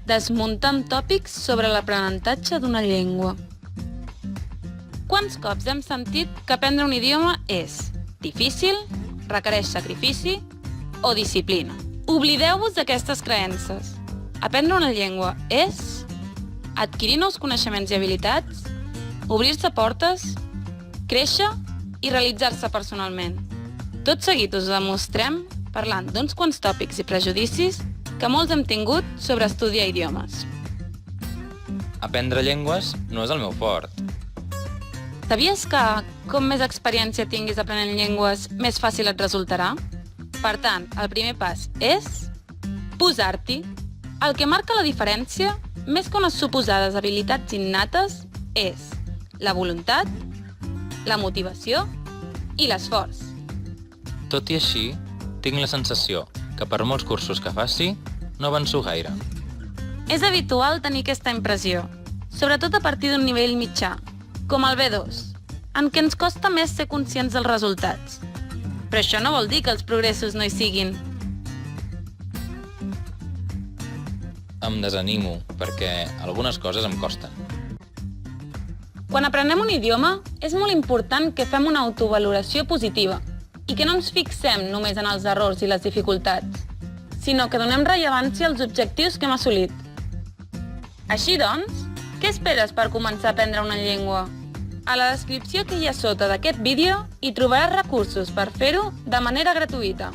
desmuntant tòpics sobre l'aprenentatge d'una llengua. Quants cops hem sentit que aprendre un idioma és difícil, requereix sacrifici o disciplina? Oblideu-vos d'aquestes creences. Aprendre una llengua és adquirir nous coneixements i habilitats, obrir-se portes, créixer i realitzar-se personalment. Tot seguit us ho demostrem parlant d'uns quants tòpics i prejudicis que molts hem tingut sobre estudiar idiomes. Aprendre llengües no és el meu fort. Sabies que com més experiència tinguis aprenent llengües, més fàcil et resultarà? Per tant, el primer pas és posar-t'hi. El que marca la diferència, més que unes suposades habilitats innates, és la voluntat, la motivació i l'esforç. Tot i així, tinc la sensació que per molts cursos que faci, no avanço gaire. És habitual tenir aquesta impressió, sobretot a partir d'un nivell mitjà, com el B2, en què ens costa més ser conscients dels resultats. Però això no vol dir que els progressos no hi siguin. Em desanimo, perquè algunes coses em costen. Quan aprenem un idioma, és molt important que fem una autovaloració positiva i que no ens fixem només en els errors i les dificultats, sinó que donem rellevància als objectius que hem assolit. Així doncs, què esperes per començar a aprendre una llengua? A la descripció que hi ha sota d'aquest vídeo hi trobaràs recursos per fer-ho de manera gratuïta.